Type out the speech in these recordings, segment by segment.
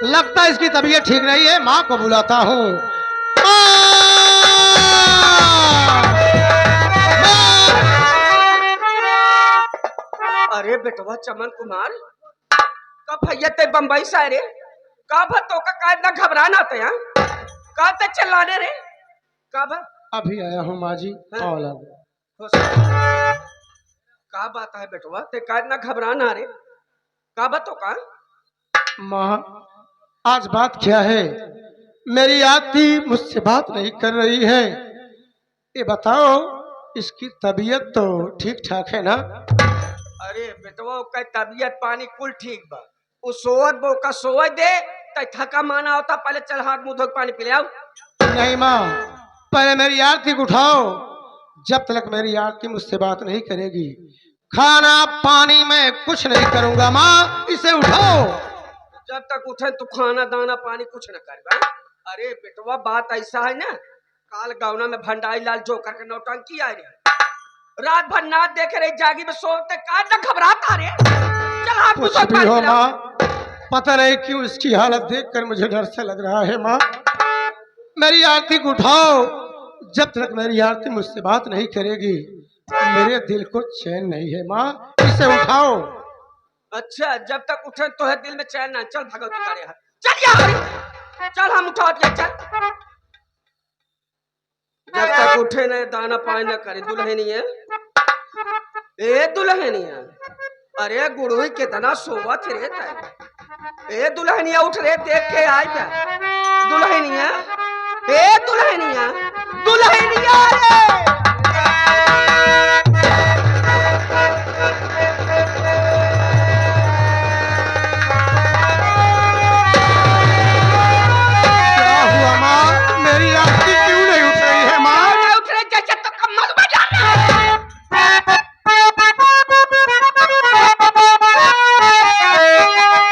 लगता है इसकी तबीयत ठीक नहीं है, माँ को बुलाता हूँ। अरे बेटवा चमन कुमार, कब भैया ते बम्बई से आए रे? कब तो का इतना घबराना थे? यहाँ कब तक चिल्लाने रे? कब? अभी आया हूँ माँ जी। का बात है बेटवा, ते का इतना घबराना रे? कब तो का? माँ आज बात क्या है? मेरी आती मुझसे बात नहीं कर रही है। ये बताओ इसकी तबीयत तो ठीक ठाक है ना? अरे बेटवा का तबीयत पानी कुल ठीक बा। उस सोवत बो का सोवत दे ते थका माना होता। पहले चल हाथ मुंह धो के पानी पी ले आओ। नहीं माँ, पहले मेरी आरती को उठाओ। जब तक मेरी आरती मुझसे बात नहीं करेगी खाना पानी में कुछ नहीं करूंगा। माँ इसे उठाओ। जब तक उठे तो खाना दाना पानी कुछ न कर। अरे बेटवा बात ऐसा है ना, काल गावना में भंडारी लाल जो करके नौटंकी आ रही, रात भर नाच देखे रही, जागी में सोते का न घबराता रे। चल हाथ मुंह कुछ धो भी पानी हो पी ले आओ। माँ, पता नहीं क्यों इसकी हालत देखकर मुझे डर से लग रहा है। माँ मेरी आरती को उठाओ। जब तक मेरी आरती मुझसे बात नहीं करेगी मेरे दिल को चैन नहीं है। माँ इसे उठाओ। अच्छा जब तक उठे तो है दिल में चैन ना। चल भगवती करे हाथ, चल यार, चल हम उठा दिया। चल जब तक उठे न दाना पानी न करे। दुल्हनी है ए दुल्हनी है, अरे गुड़ुई कितना सोवत रे तय। ए दुल्हनिया उठ रे, देख के आई क्या दुल्हनिया? ए दुल्हनिया, दुल्हनिया रे। क्या हुआ माँ, मेरी आरती क्यों नहीं उठ रही है? माँ उठ रहे जैसे तो कम्मल बजा रहा है।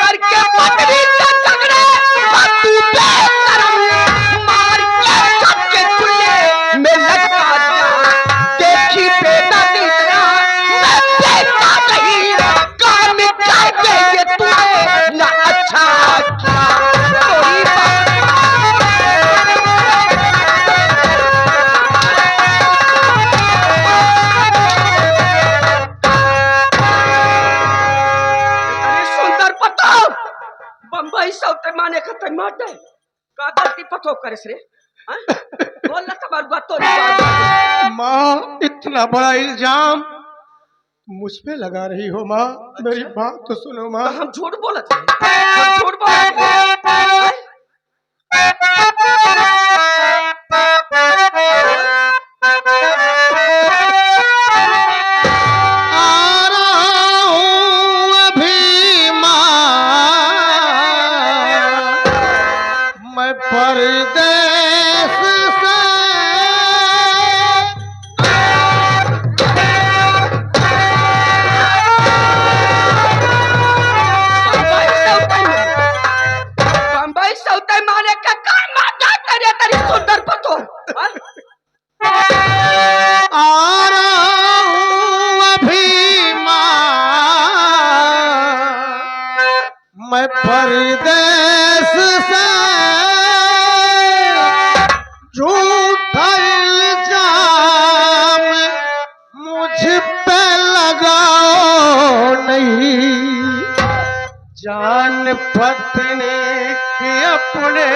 करके पटरी से झगड़े तू बेशरम, मार के छक्के चुल्ले में लटका दिया। देखी बेटा तीसरा मैं बेटा नहीं, काम कर दे ये तूने ना अच्छा किया। कोई सुंदर पतो बम्बई सौते माने खते माटे का गलती पतो करस रे? बोल ना तबार बात तो माँ इतना बड़ा इल्जाम मुझ पे लगा रही हो माँ। मेरी बात तो सुनो माँ। हम झूठ बोलत हैं, हम झूठ बोलत हैं। आ रहा हूँ अभी माँ मैं परदेस से। बम्बई सौते माने का काय माता तेरे तेरी सुंदर पतो। आ रहा हूँ अभी माँ मैं परदेस से। झूठा इल्जाम मुझ पे लगाओ नहीं। जान पत्नी की अपने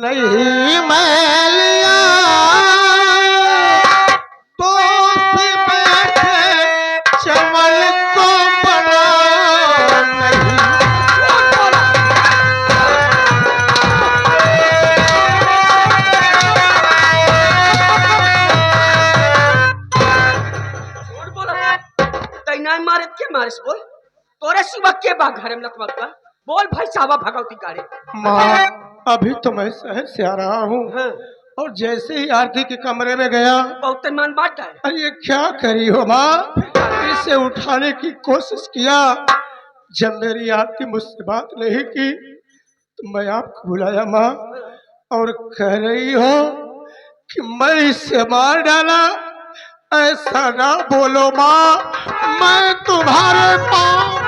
नहीं मैं लिया। दोस्त बैठे चमन को बना नहीं। झूठ बोला तैना मारत के मारिस बोल। तोरे सिवा के बा घर में लतमत का? बोल भाई साहब भगवती गाड़े। माँ अभी तो मैं शहर से आ रहा हूँ। हाँ। और जैसे ही आरती के कमरे में गया, बहुत मन बात है। अरे ये क्या करी हो माँ? इसे उठाने की कोशिश किया। जब मेरी आरती मुझसे बात नहीं की तो मैं आपको बुलाया माँ, और कह रही हो कि मैं इसे मार डाला। ऐसा ना बोलो माँ, मैं तुम्हारे पाँव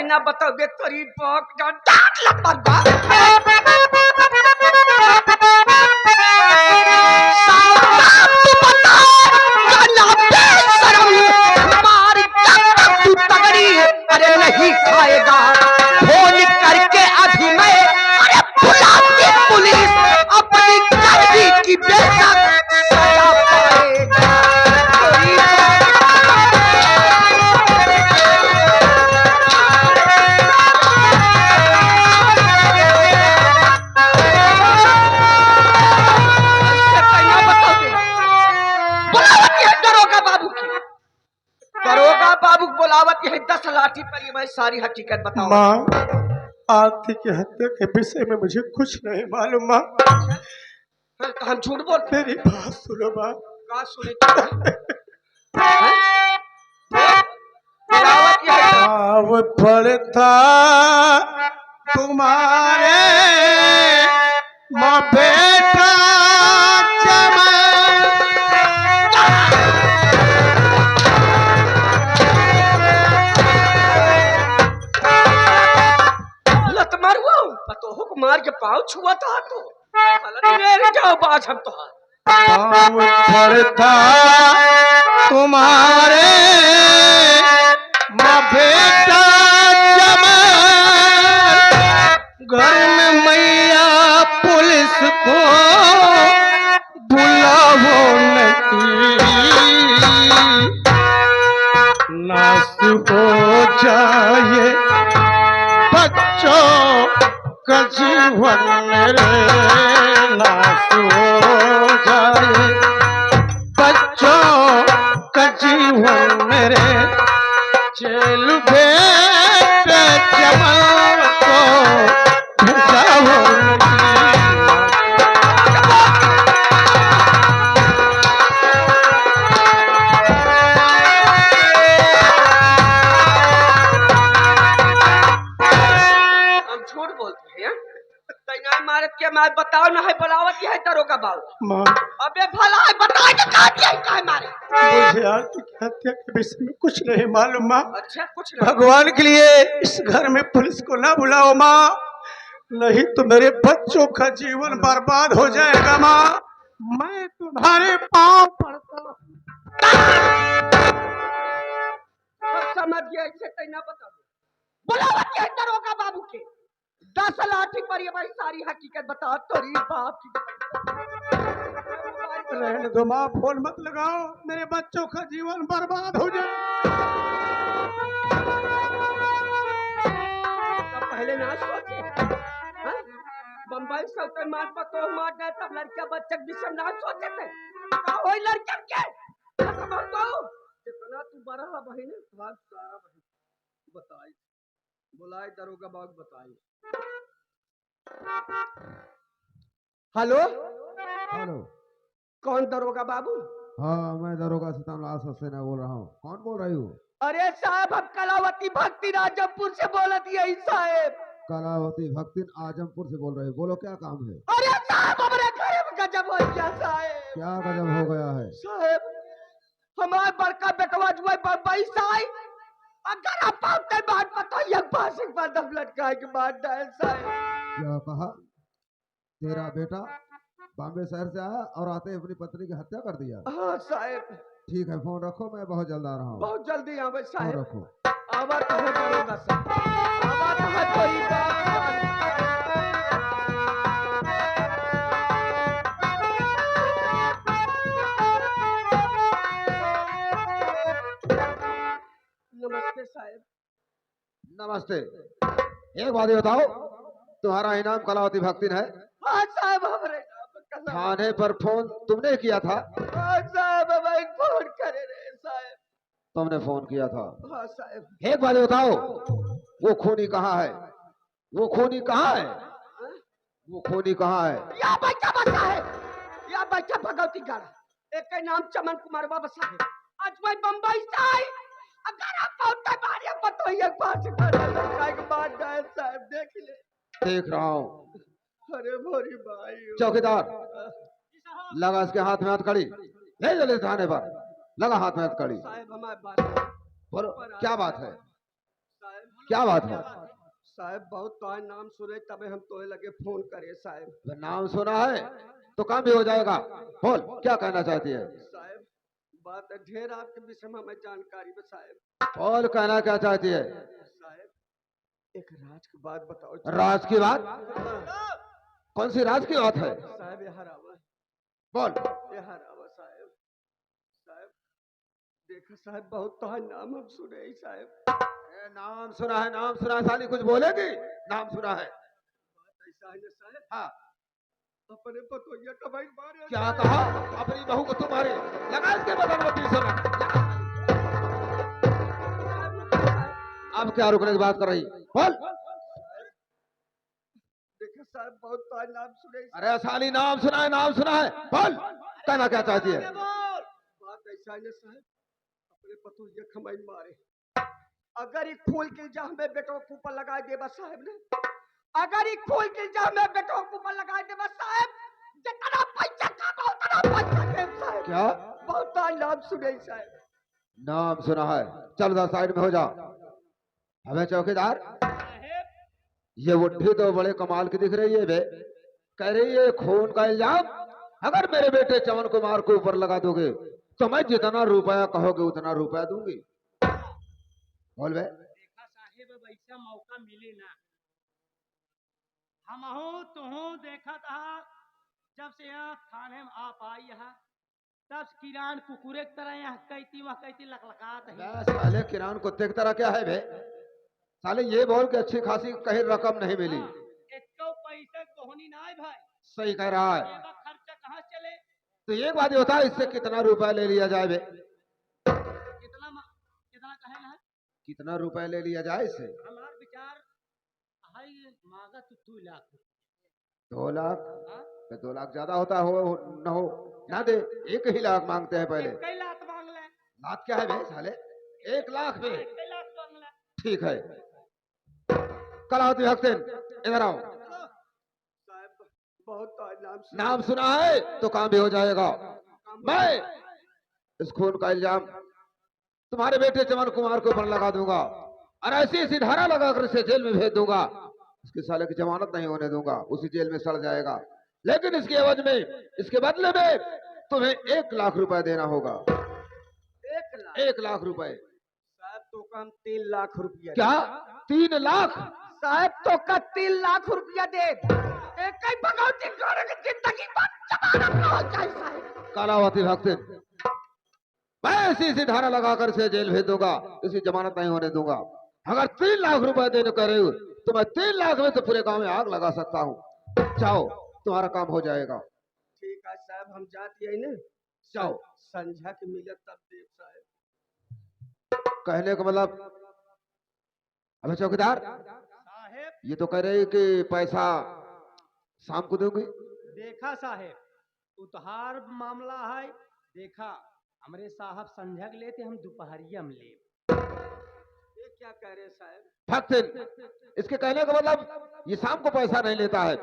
ना बताओगे तोरी बाप का डांट लग मरगा अरे नहीं खाएगा फोन करके अभी मैं अरे बुलाती पुलिस अपनी गर्दी की बेशक सजा पाएगा दरोगा बाबू बुलावत है 10 लाठी पर ये भाई सारी हकीकत बताओ माँ, आरती की हत्या के विषय में मुझे कुछ नहीं मालूम माँ। हम झूठ बोलते मेरी बात सुनो माँ। का सुने बुलावत ये है पाव पड़ता तुम्हारे माँ बेटा लत मारुआ पतो हुक मार के पाँव छुआ था तो मेरे जाओ बाज हम तो पाव पड़ता तुम्हारे माँ बेटा घर में मैया पुलिस को बुलाओ नहीं नाश हो जाए बच्चों का जीवन मेरे नाश हो जाए बच्चों का जीवन मेरे जेल भेज जमाल को भेजाओ हम झूठ बोलते हैं तैना मारत के मार बताओ ना है बुलावत ये है दरोगा बाबू माँ, अबे भला है बता के कहा दिया है मारे मुझे आरती की हत्या के विषय में कुछ नहीं मालूम माँ। अच्छा कुछ नहीं भगवान के लिए इस घर में पुलिस को ना बुलाओ माँ, नहीं तो मेरे बच्चों का जीवन बर्बाद हो जाएगा माँ। मैं तुम्हारे पाँव पड़ता हूँ। अब समझ गया इसे तैना बता दो बुलावत ये है दरोगा बाबू के 10 लाठी पर ये भाई सारी हकीकत बता तोरी बाप की रहने दो माँ, फोन मत लगाओ, मेरे बच्चों का जीवन बर्बाद हो जाए। तब पहले ना सोचे हाँ? बम्बई सल्तन मार पतो मार दे तब लड़का बच्चा विषय ना सोचे थे वही लड़का के खत्म हो जितना तू बड़ा बहन भाग सारा बहन बताई बुलाए दरोगा बाग बताई हेलो हेलो। कौन दरोगा बाबू हाँ, मैं दरोगा सीतामलाल सक्सेना बोल रहा हूँ। कौन बोल रही हो? अरे साहब हम कलावती भक्ति राजमपुर से बोलत यही साहब कलावती भक्तिन आजमपुर से बोल रहे हो। बोलो क्या काम है? अरे साहब हमारे घर में गजब हो गया साहब क्या गजब हो गया है? साहब हमारे बड़का बेटवा जो है बम्बई से आई अगर आप आपके बात पता ये फांसी पर दम लटका के मार डाल साहब क्या कहा? तेरा बेटा बॉम्बे शहर से आया और आते ही अपनी पत्नी की हत्या कर दिया? हाँ साहब ठीक है, फोन रखो, मैं बहुत जल्द आ रहा हूँ। बहुत जल्दी आवे फोन साहब रखो। आवा तो है दरोगा साहब आवा तो है कोई नमस्ते साहब नमस्ते। एक बात ये बताओ, तुम्हारा इनाम कलावती भक्तिन है? हाँ साहब हमारे थाने पर फोन तुमने किया था? हाँ साहब हमारे फोन करे रहे साहब तुमने फोन किया था? हाँ साहब एक बात ये बताओ, वो खूनी कहाँ है? वो खूनी कहाँ है? वो खूनी कहाँ है? या बच्चा बसा है या बच्चा भगवती गढ़ एक का नाम चमन कुमार बसा है आज मैं बम्बई से आई अगर आप पहुंचते बारे पतो ये पास कर के बाद डाल साहब देख ले देख रहा हूँ। अरे भोरी भाई चौकीदार, लगा इसके हाथ में हथकड़ी, ले चले थाने पर। लगा हाथ में हथकड़ी। साहब हमारे बात बोलो क्या बात है? साहब क्या बात है? साहब बहुत तो नाम सुने तबे हम तोहे लगे फोन करे साहब। तो नाम सुना है तो काम भी हो जाएगा। बोल क्या कहना चाहती है? साहब बात है ढेर आपके विषय में हमें जानकारी है साहब। बोल कहना क्या चाहती है? साहब एक राज की बात बताओ। राज की बात? कौन सी राज की बात है? साहब यहाँ रावा। बोल। यहाँ रावा साहब। साहब देखा साहब बहुत तो नाम हम सुने ही साहब। नाम सुना है, नाम सुना है, साली कुछ बोलेगी? नाम सुना है। बात ऐसा है ना साहब। हाँ अपने पतोइया का भाई मारे। क्या कहा? अपनी बहू को तुम्हारे लगा इसके बदन में 30 लगा। अब क्या रुकने की बात कर रही? बोल। देखा साहब बहुत तो नाम सुने। अरे साली नाम सुना है, नाम सुना है, बोल कहना क्या चाहती है? बात ऐसा है ना साहब अपने पतोइया खमाई मारे। अगर एक फूल की जहाँ में बेटों के ऊपर लगा दे बस साहब ने। अगर एक फूल की जहाँ में बेटों के ऊपर लगा दे बस साहब जितना पैसा कमाओ उतना पैसा दे साहब। क्या? बहुत तो नाम सुने साहब। नाम सुना है। चल उधर साइड में हो जा। हमें चौकीदार ये बुढ़ी तो बड़े कमाल की दिख रही है बे। कह रही है खून का इल्जाम अगर मेरे बेटे चमन कुमार को ऊपर लगा दोगे तो मैं जितना रुपया कहोगे उतना रुपया दूंगी। बोल बे। देखा साहेब वैसा मौका मिले ना। हम हो तो हो देखा था जब से यहाँ थाने में आप आई यहाँ तब किरान कुकुरे की तरह यहाँ कहती वहाँ कहती लकलकात है। बे साले किरान कुत्ते की तरह क्या है बे? साले ये बोल के अच्छी खासी कहीं रकम नहीं मिली। इसको पैसे कोहनी ना है भाई। सही कह रहा है। ये खर्चा कहाँ चले? तो एक बात ये बता इससे कितना रुपया ले लिया जाए बे? कितना कहे ना कितना रुपया ले लिया जाए इससे? हमार विचार हाई मांगा तो 2 लाख। 2 लाख? हाँ? 2 लाख ज्यादा होता हो न हो ना दे। 1 ही लाख मांगते हैं पहले। कई लाख मांग ले। लाख क्या है बे साले? 1 लाख में कई लाख मांग ले। ठीक है। कल आओ हफ्तेन इधर आओ। साहब बहुत तो नाम सुना है तो काम भी हो जाएगा। मैं इस खून का इल्जाम तुम्हारे बेटे चमन कुमार के ऊपर लगा दूंगा और ऐसी ऐसी धारा लगाकर इसे जेल में भेज दूंगा। इसके साले की जमानत नहीं होने दूंगा। उसी जेल में सड़ जाएगा। लेकिन इसके एवज में इसके बदले में तुम्हें 1 लाख रुपए देना होगा। 1 लाख? 1 लाख रुपए। साहब तो कम 3 लाख रुपया। क्या 3 लाख? साहब तो का 3 लाख रुपया दे। एक ही भगवती करे की जिंदगी बन जमानत ना हो जाए साहब। कालावती भक्त मैं ऐसी धारा लगाकर से जेल भेज दूंगा। इसी जमानत नहीं होने दूंगा। अगर 3 लाख रुपए देने का रहे हो तो मैं 3 लाख में तो पूरे गांव में आग लगा सकता हूँ। जाओ तुम्हारा काम हो जाएगा। ठीक है साहब हम जाती है ना। जाओ। संझा के मिले तब देव साहब। कहने का मतलब अबे चौकीदार साहेब ये तो कह रहे कि पैसा शाम को दोगे। देखा साहेब उधार मामला है। देखा हमरे साहब संध्या के लेते हम दोपहरिया में ले। ये क्या कह रहे साहब? भक्त इसके कहने का मतलब ये शाम को पैसा नहीं लेता है,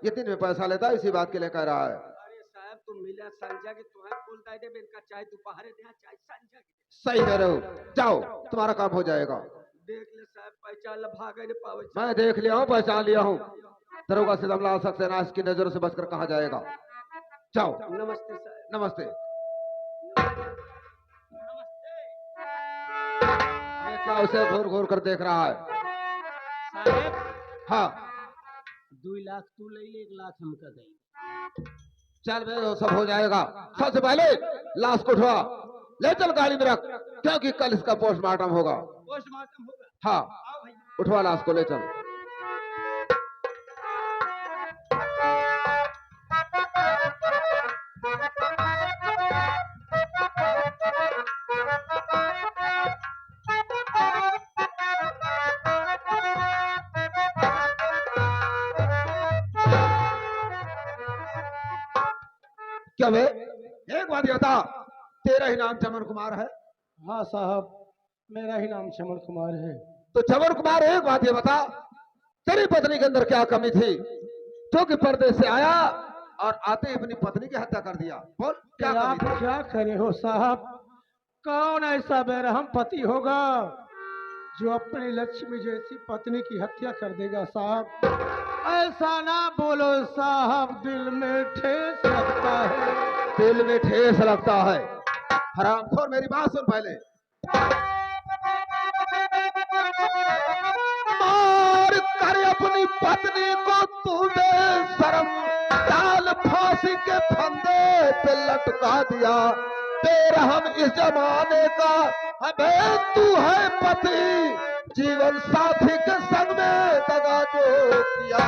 ये दिन में पैसा लेता है। इसी बात के लिए कह रहा है। अरे साहब तुम मिले संझा के तुम्हें बोल दे दे इनका चाहे दोपहर दे चाहे संझा के। सही कह रहे हो। जाओ तुम्हारा काम हो जाएगा। देख ले साहब पहचान ल भागे न पावे। मैं देख लिया हूँ, पहचान लिया हूँ। दरोगा से दमला सक्सेना इसकी नजरों से बचकर कहा जाएगा। जाओ। नमस्ते साहब। नमस्ते। ये क्या उसे घूर घूर कर देख रहा है? साहेब हाँ 2 लाख तू ले ले 1 लाख हमका दे। चल मेरे सब हो जाएगा। सबसे पहले लाश को उठवा ले चल गाड़ी में रख, क्योंकि कल इसका पोस्टमार्टम होगा। पोस्टमार्टम होगा। हाँ आओ भैया। उठवा लाश को ले चल। क्या बे एक बात ये बता, तेरा ही नाम चमन कुमार है? हाँ साहब मेरा ही नाम चमन कुमार है। तो चमन कुमार एक बात ये बता, तेरी पत्नी के अंदर क्या कमी थी जो कि परदेश से आया और आते ही अपनी पत्नी की हत्या कर दिया? बोल क्या आप कमी थी? क्या करे हो साहब? कौन ऐसा बेरहम पति होगा जो अपनी लक्ष्मी जैसी पत्नी की हत्या कर देगा साहब, ऐसा ना बोलो साहब, दिल में ठेस लगता है। दिल में ठेस लगता है। हरामखोर मेरी बात सुन पहले। मार कर अपनी पत्नी को तू बेशरम, डाल फांसी के फंदे पे लटका दिया। बेरहम इस जमाने का हमें तू है पति, जीवन साथी के संग में दगा जो किया।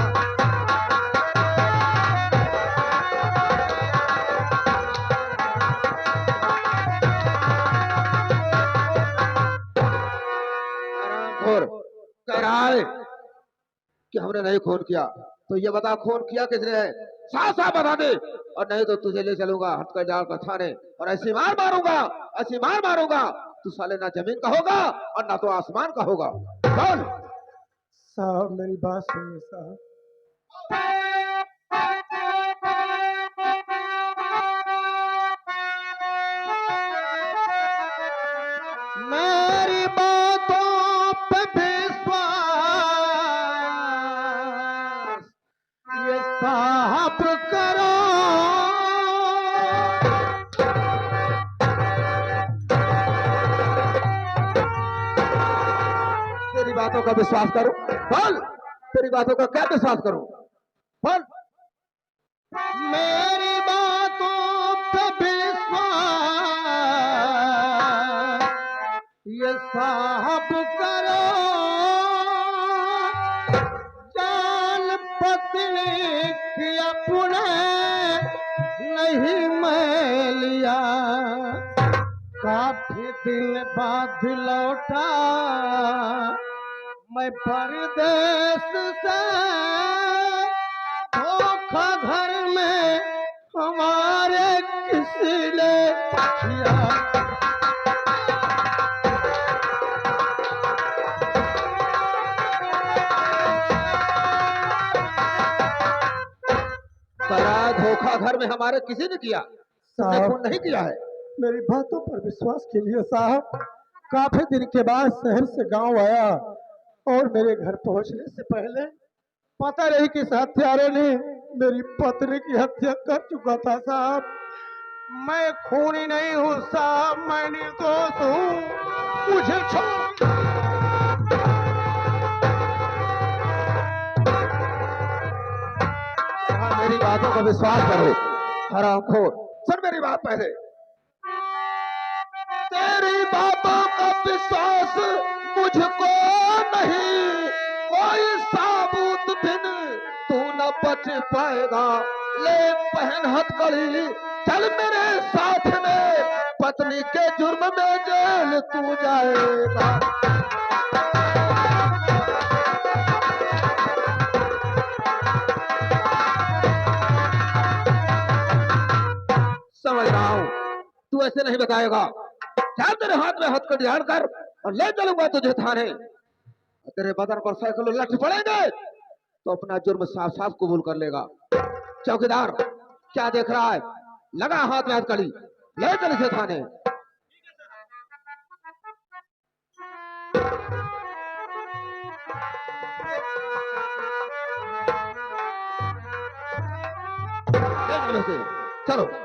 हरामखोर कह रहा है कि हमने नहीं खून किया, तो ये बता खून किया किसने है? साफ साफ बता दे, और नहीं तो तुझे ले चलूंगा हथकड़ी डालकर थाने, और ऐसी मार मारूंगा, ऐसी मार मारूंगा, तू साले ना जमीन का होगा और ना तो आसमान का होगा। बोल। साहब मेरी बात सुनिए साहब। मेरी बातों पे विश्वास ये साहब करो। तेरी बातों का विश्वास करूं? बोल, तेरी बातों का क्या विश्वास करूं? बोल। मेरी बातों पे विश्वास ये साहब करो। जान पत्नी की अपने नहीं मैं लिया, काफी दिन बाद लौटा मैं परदेश से। धोखा घर में हमारे किसी ने किया। करा धोखा घर में हमारे किसी ने किया? तुमने साहब खून नहीं किया है? मेरी बातों पर विश्वास कीजिए साहब। काफी दिन के बाद शहर से गांव आया और मेरे घर पहुंचने से पहले पता नहीं किस हत्यारे ने मेरी पत्नी की हत्या कर चुका था साहब। मैं खूनी नहीं हूँ साहब, मैं निर्दोष हूँ, मुझे छोड़। हाँ, मेरी बातों का विश्वास करो। हरामखोर सुन मेरी बात पहले। तेरी बातों का विश्वास मुझको नहीं, कोई साबुत बिन तू न बच पाएगा। ले पहन हथकड़ी, चल मेरे साथ में, पत्नी के जुर्म में जेल तू जाएगा। समझ रहा हूं, तू ऐसे नहीं बताएगा। चल तेरे हाथ में हथकड़ी डालकर और ले चलूंगा तुझे थाने। तेरे बदन पर सैकड़ों लठ पड़ेंगे तो अपना जुर्म साफ साफ कबूल कर लेगा। चौकीदार क्या देख रहा है? लगा हाथ में हथकड़ी, ले चल इसे थाने। ले चलो इसे, चलो।